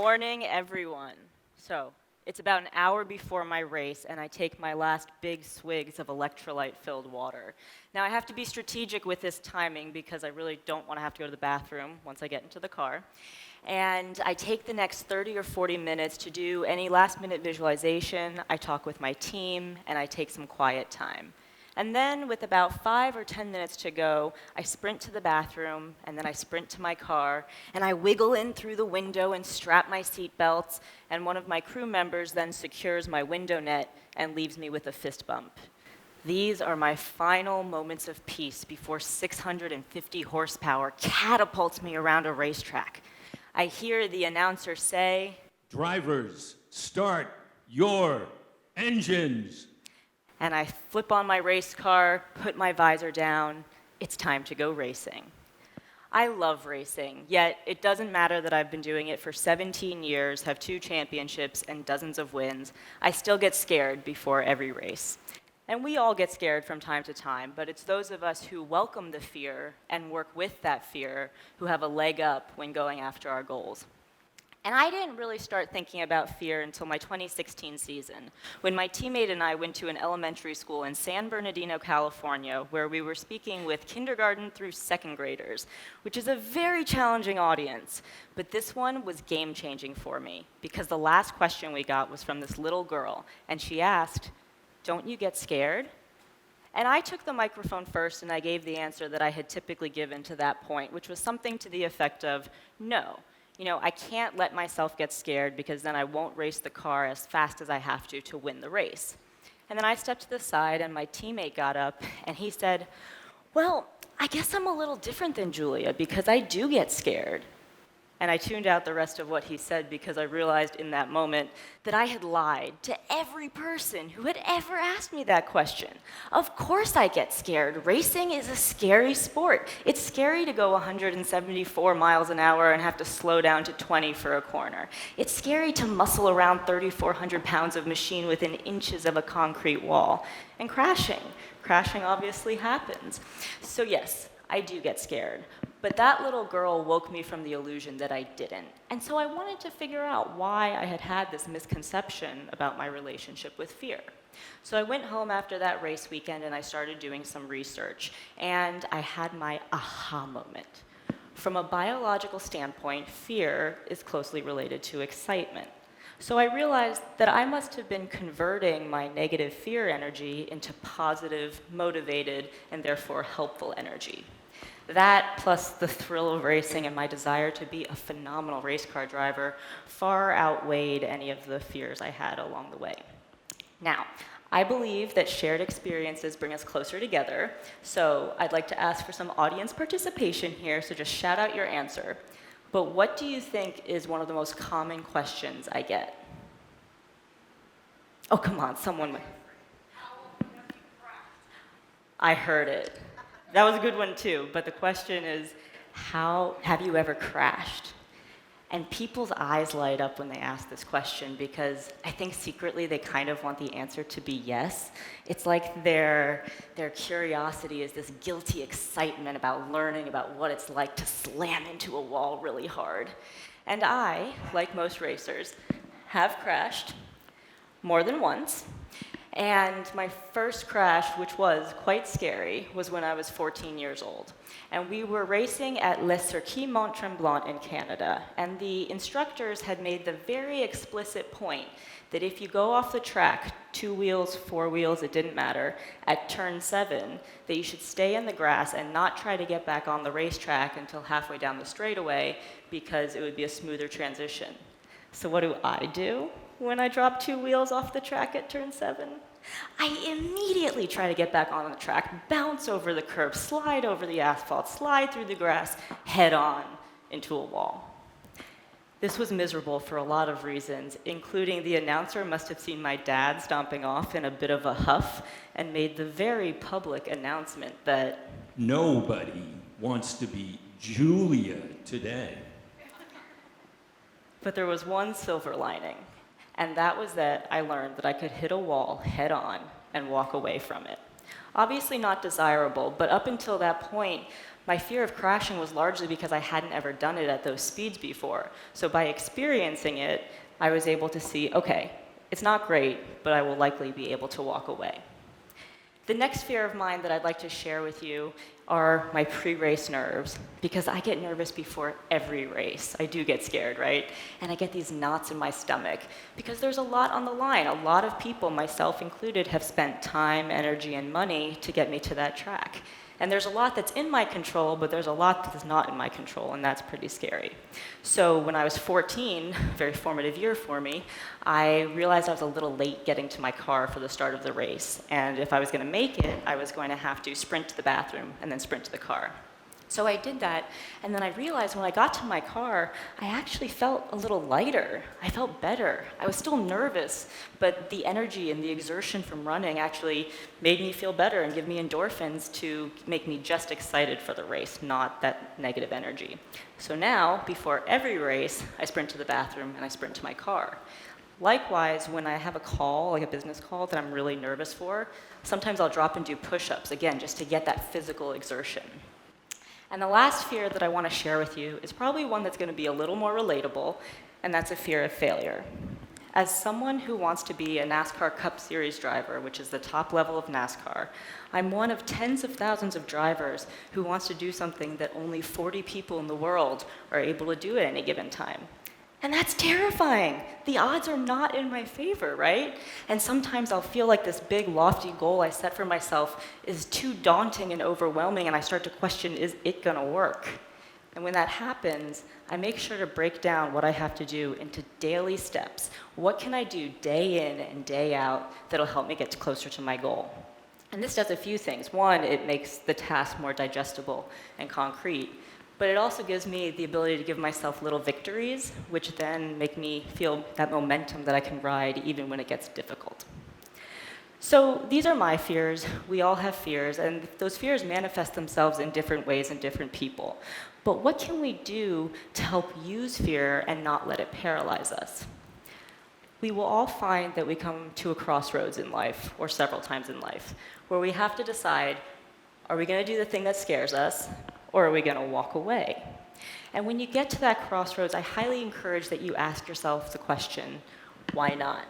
morning, everyone. So, it's about an hour before my race, and I take my last big swigs of electrolyte-filled water. Now, I have to be strategic with this timing because I really don't want to have to go to the bathroom once I get into the car. And I take the next 30 or 40 minutes to do any last-minute visualization, I talk with my team, and I take some quiet time. And then, with about 5 or 10 minutes to go, I sprint to the bathroom, and then I sprint to my car, and I wiggle in through the window and strap my seatbelts, and one of my crew members then secures my window net and leaves me with a fist bump. These are my final moments of peace before 650 horsepower catapults me around a racetrack. I hear the announcer say, "Drivers, start your engines." And I flip on my race car, put my visor down. It's time to go racing. I love racing, yet it doesn't matter that I've been doing it for 17 years, have 2 championships, and dozens of wins. I still get scared before every race. And we all get scared from time to time, but it's those of us who welcome the fear and work with that fear who have a leg up when going after our goals. And I didn't really start thinking about fear until my 2016 season, when my teammate and I went to an elementary school in San Bernardino, California, where we were speaking with kindergarten through 2nd graders, which is a very challenging audience. But this one was game-changing for me, because the last question we got was from this little girl, and she asked, "Don't you get scared?" And I took the microphone first, and I gave the answer that I had typically given to that point, which was something to the effect of, "No. I can't let myself get scared because then I won't race the car as fast as I have to win the race." And then I stepped to the side, and my teammate got up, and he said, "Well, I guess I'm a little different than Julia because I do get scared." And I tuned out the rest of what he said because I realized in that moment that I had lied to every person who had ever asked me that question. Of course I get scared. Racing is a scary sport. It's scary to go 174 miles an hour and have to slow down to 20 for a corner. It's scary to muscle around 3,400 pounds of machine within inches of a concrete wall. And crashing obviously happens. So yes, I do get scared. But that little girl woke me from the illusion that I didn't. And so I wanted to figure out why I had had this misconception about my relationship with fear. So I went home after that race weekend and I started doing some research. And I had my aha moment. From a biological standpoint, fear is closely related to excitement. So I realized that I must have been converting my negative fear energy into positive, motivated, and therefore helpful energy. That, plus the thrill of racing and my desire to be a phenomenal race car driver, far outweighed any of the fears I had along the way. Now, I believe that shared experiences bring us closer together, so I'd like to ask for some audience participation here, so just shout out your answer. But what do you think is one of the most common questions I get? Oh, come on, someone. I heard it. That was a good one too, but the question is, how have you ever crashed? And people's eyes light up when they ask this question because I think secretly they kind of want the answer to be yes. It's like their curiosity is this guilty excitement about learning about what it's like to slam into a wall really hard. And I, like most racers, have crashed more than once. And my first crash, which was quite scary, was when I was 14 years old. And we were racing at Le Circuit Mont-Tremblant in Canada. And the instructors had made the very explicit point that if you go off the track, 2 wheels, 4 wheels, it didn't matter, at turn 7, that you should stay in the grass and not try to get back on the racetrack until halfway down the straightaway because it would be a smoother transition. So what do when I drop 2 wheels off the track at turn 7? I immediately try to get back on the track, bounce over the curb, slide over the asphalt, slide through the grass, head on into a wall. This was miserable for a lot of reasons, including the announcer must have seen my dad stomping off in a bit of a huff and made the very public announcement that nobody wants to be Julia today. But there was one silver lining. And that was that I learned that I could hit a wall head on and walk away from it. Obviously not desirable, but up until that point, My fear of crashing was largely because I hadn't ever done it at those speeds before. So by experiencing it, I was able to see, okay, it's not great, but I will likely be able to walk away. The next fear of mine that I'd like to share with you are my pre-race nerves, because I get nervous before every race. I do get scared, right? And I get these knots in my stomach, because there's a lot on the line. A lot of people, myself included, have spent time, energy, and money to get me to that track. And there's a lot that's in my control, but there's a lot that's not in my control, and that's pretty scary. So when I was 14, very formative year for me, I realized I was a little late getting to my car for the start of the race. And if I was going to make it, I was going to have to sprint to the bathroom and then sprint to the car. So I did that, and then I realized when I got to my car, I actually felt a little lighter. I felt better. I was still nervous, but the energy and the exertion from running actually made me feel better and give me endorphins to make me just excited for the race, not that negative energy. So now, before every race, I sprint to the bathroom and I sprint to my car. Likewise, when I have a call, like a business call that I'm really nervous for, sometimes I'll drop and do push-ups, again, just to get that physical exertion. And the last fear that I want to share with you is probably one that's going to be a little more relatable, and that's a fear of failure. As someone who wants to be a NASCAR Cup Series driver, which is the top level of NASCAR, I'm one of tens of thousands of drivers who wants to do something that only 40 people in the world are able to do at any given time. And that's terrifying. The odds are not in my favor, right? And sometimes I'll feel like this big, lofty goal I set for myself is too daunting and overwhelming, and I start to question, is it gonna work? And when that happens, I make sure to break down what I have to do into daily steps. What can I do day in and day out that'll help me get closer to my goal? And this does a few things. One, it makes the task more digestible and concrete. But it also gives me the ability to give myself little victories, which then make me feel that momentum that I can ride even when it gets difficult. So these are my fears. We all have fears, and those fears manifest themselves in different ways in different people. But what can we do to help use fear and not let it paralyze us? We will all find that we come to a crossroads in life, or several times in life, where we have to decide, are we going to do the thing that scares us, or are we going to walk away? And when you get to that crossroads, I highly encourage that you ask yourself the question, why not?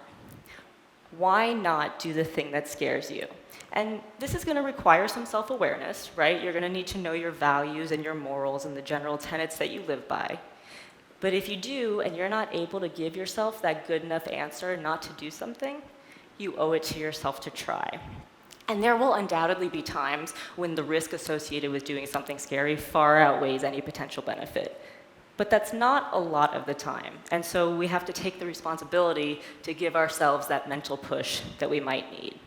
Why not do the thing that scares you? And this is going to require some self-awareness, right? You're going to need to know your values and your morals and the general tenets that you live by. But if you do, and you're not able to give yourself that good enough answer not to do something, you owe it to yourself to try. And there will undoubtedly be times when the risk associated with doing something scary far outweighs any potential benefit. But that's not a lot of the time. And so we have to take the responsibility to give ourselves that mental push that we might need.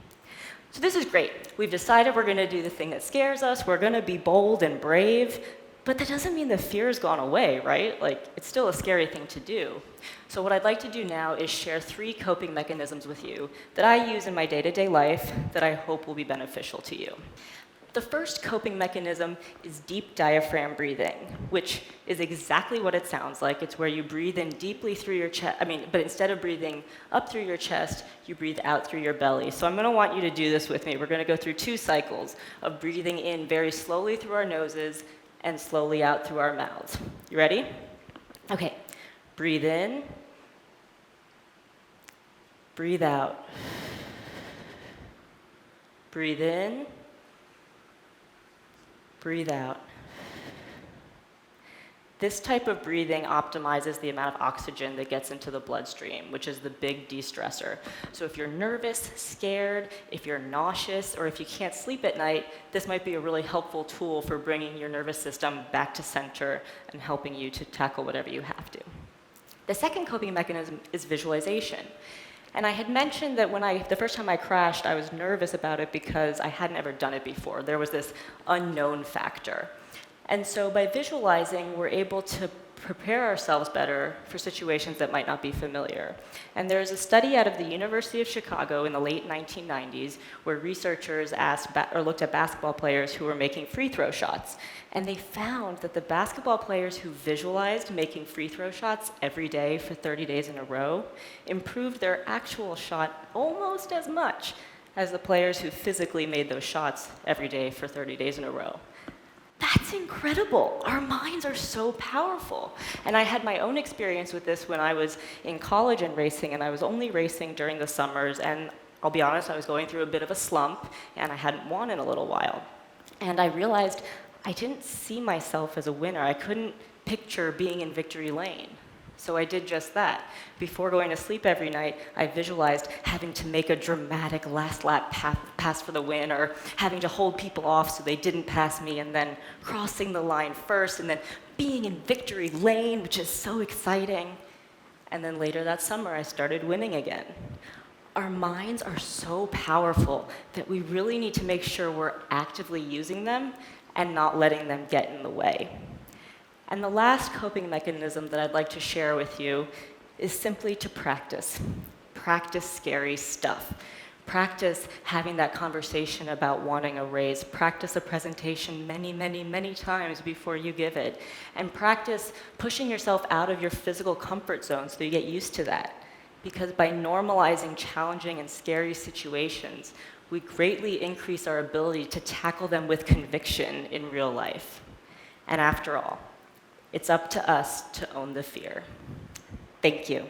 So this is great. We've decided we're going to do the thing that scares us. We're going to be bold and brave. But that doesn't mean the fear has gone away, right? Like, it's still a scary thing to do. So what I'd like to do now is share 3 coping mechanisms with you that I use in my day-to-day life that I hope will be beneficial to you. The first coping mechanism is deep diaphragm breathing, which is exactly what it sounds like. It's where you breathe in deeply through your chest, but instead of breathing up through your chest, you breathe out through your belly. So I'm going to want you to do this with me. We're going to go through 2 cycles of breathing in very slowly through our noses and slowly out through our mouths. You ready? Okay. Breathe in. Breathe out. Breathe in. Breathe out. This type of breathing optimizes the amount of oxygen that gets into the bloodstream, which is the big de-stressor. So if you're nervous, scared, if you're nauseous, or if you can't sleep at night, this might be a really helpful tool for bringing your nervous system back to center and helping you to tackle whatever you have to. The second coping mechanism is visualization. And I had mentioned that the first time I crashed, I was nervous about it because I hadn't ever done it before. There was this unknown factor. And so by visualizing, we're able to prepare ourselves better for situations that might not be familiar. And there's a study out of the University of Chicago in the late 1990s where researchers looked at basketball players who were making free throw shots. And they found that the basketball players who visualized making free throw shots every day for 30 days in a row improved their actual shot almost as much as the players who physically made those shots every day for 30 days in a row. That's incredible. Our minds are so powerful. And I had my own experience with this when I was in college and racing, and I was only racing during the summers, and I'll be honest, I was going through a bit of a slump, and I hadn't won in a little while. And I realized I didn't see myself as a winner. I couldn't picture being in victory lane. So I did just that. Before going to sleep every night, I visualized having to make a dramatic last lap pass for the win, or having to hold people off so they didn't pass me, and then crossing the line first, and then being in victory lane, which is so exciting. And then later that summer, I started winning again. Our minds are so powerful that we really need to make sure we're actively using them and not letting them get in the way. And the last coping mechanism that I'd like to share with you is simply to practice. Practice scary stuff. Practice having that conversation about wanting a raise. Practice a presentation many, many, many times before you give it. And practice pushing yourself out of your physical comfort zone so you get used to that. Because by normalizing challenging and scary situations, we greatly increase our ability to tackle them with conviction in real life. And after all, it's up to us to own the fear. Thank you.